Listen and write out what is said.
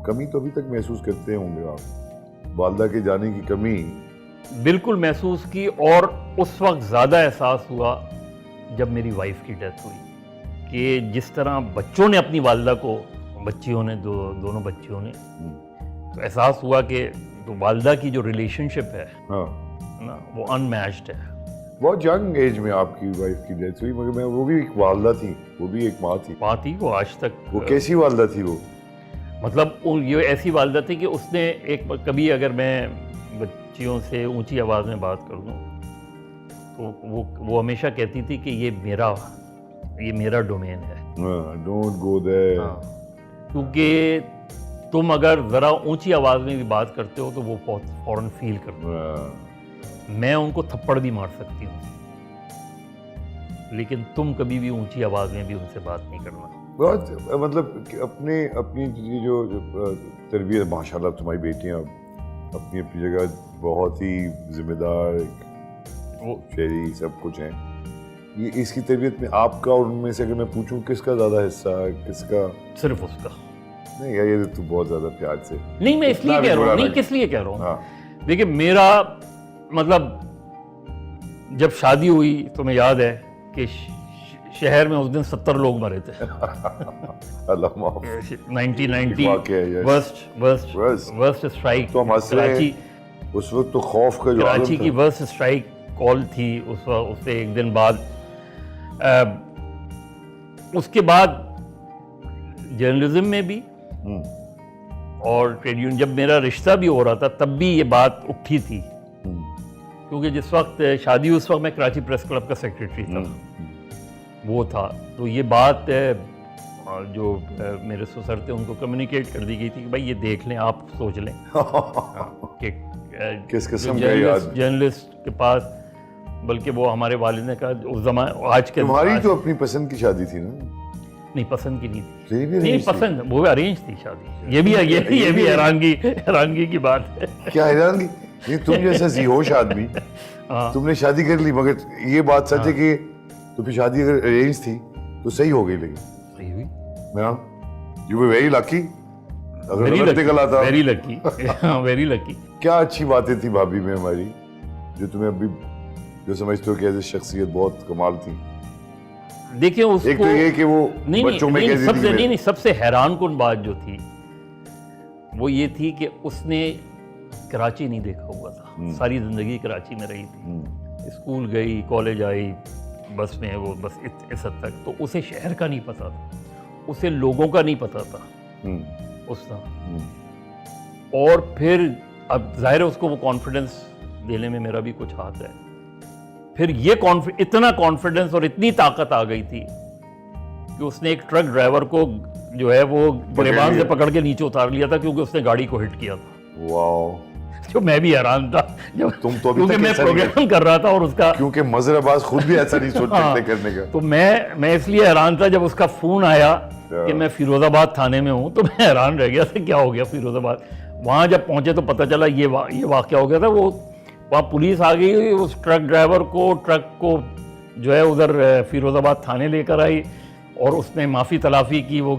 कमी तो अभी तक महसूस करते होंगे आप, वालदा के जाने की कमी? बिल्कुल महसूस की, और उस वक्त ज़्यादा एहसास हुआ जब मेरी वाइफ की डेथ हुई, कि जिस तरह बच्चों ने अपनी वालदा को, बच्चियों ने, दोनों बच्चियों ने, तो एहसास हुआ कि तो वालदा की जो रिलेशनशिप है हाँ, ना, वो अनमैच्ड है। बहुत यंग एज में आपकी वाइफ की डेथ हुई, मगर मैं, वो भी एक वालदा थी, वो भी एक माँ थी। माँ थी वो आज तक। वो कैसी वालदा थी वो? मतलब ये ऐसी वालदा थी कि उसने एक कभी अगर मैं बच्चियों से ऊंची आवाज़ में बात कर दूँ तो वो हमेशा कहती थी कि ये मेरा डोमेन है। Don't go there. क्योंकि तुम अगर ज़रा ऊंची आवाज़ में भी बात करते हो तो वो बहुत फ़ौरन फील करते हो। मैं उनको थप्पड़ भी मार सकती हूँ, लेकिन तुम कभी भी ऊंची आवाज़ में भी उनसे बात नहीं करना। बहुत मतलब अपनी ये जो तरबियत, माशाल्लाह तुम्हारी बेटियां अपनी अपनी जगह बहुत ही जिम्मेदार, वो शहरी सब कुछ हैं। ये इसकी तरबियत में आपका और उनमें से अगर मैं पूछूं किसका ज़्यादा हिस्सा है, किसका? सिर्फ उसका। नहीं यार, ये तो बहुत ज़्यादा प्यार से। नहीं, मैं इसलिए कह रहा हूँ, नहीं किस लिए कह रहा हूँ। देखिए मेरा मतलब जब शादी हुई तो मैं याद है कि शहर में उस दिन 70 लोग मरे थे। अल्लाह माफ। 1990 वर्स्ट स्ट्राइक। तो हम कराची, उस वक्त तो खौफ का जो कराची की वर्स्ट स्ट्राइक कॉल थी उससे एक दिन बाद। उसके बाद जर्नलिज्म में भी और ट्रेड यूनियन, जब मेरा रिश्ता भी हो रहा था तब भी ये बात उठी थी, क्योंकि जिस वक्त शादी, उस वक्त मैं कराची प्रेस क्लब का सेक्रेटरी था, वो था। तो ये बात जो मेरे ससुर थे उनको कम्युनिकेट कर दी गई थी कि भाई ये देख लें, आप सोच लें कि किस किस्म का जर्नलिस्ट के पास, बल्कि वो हमारे वालिद ने कहा उस जमाने, आज के तुम्हारी तो अपनी पसंद की शादी थी ना? नहीं, पसंद की नहीं थी। नहीं पसंद, वो अरेंज थी शादी। ये भी हैरानगी की बात है। क्या हैरानगी? नहीं, तुम जैसा जीहोश आदमी तुमने शादी कर ली, मगर ये बात सच है कि तो फिर शादी अगर अरेंज थी तो सही हो गई, लेकिन सही हुई। You were very lucky. Very lucky. क्या अच्छी बातें थी भाभी में हमारी, जो तुम्हें अभी जो समझते हो कि ऐसी शख्सियत बहुत कमाल थी। देखिए उसको, एक तो ये कि वो बच्चों में कैसी थी। सबसे हैरान कुन बात जो थी वो ये थी कि उसने कराची नहीं देखा हुआ था। सारी जिंदगी कराची में रही थी, स्कूल गई, कॉलेज आई, बस में वो बस इस हद तक। तो उसे शहर का नहीं पता था, उसे लोगों का नहीं पता था उस तरह। और फिर अब जाहिर है उसको वो कॉन्फिडेंस देने में मेरा भी कुछ हाथ है। फिर ये इतना कॉन्फिडेंस और इतनी ताकत आ गई थी कि उसने एक ट्रक ड्राइवर को जो है वो गिरबान से पकड़ के नीचे उतार लिया था, क्योंकि उसने गाड़ी को हिट किया था। वाओ। जो मैं भी हैरान था जब तुम तो क्योंकि मैं प्रोग्राम कर रहा था और उसका, क्योंकि मजहर अब्बास खुद भी ऐसा नहीं सोच सकते करने का। तो मैं इसलिए हैरान था जब उसका फोन आया कि मैं फिरोजाबाद थाने में हूँ, तो मैं हैरान रह गया था क्या हो गया फिरोजाबाद। वहाँ जब पहुँचे तो पता चला ये वाकया हो गया था। वो वहाँ पुलिस आ गई, उस ट्रक को जो है उधर फिरोजाबाद थाने लेकर आई और उसने माफ़ी तलाफ़ी की। वो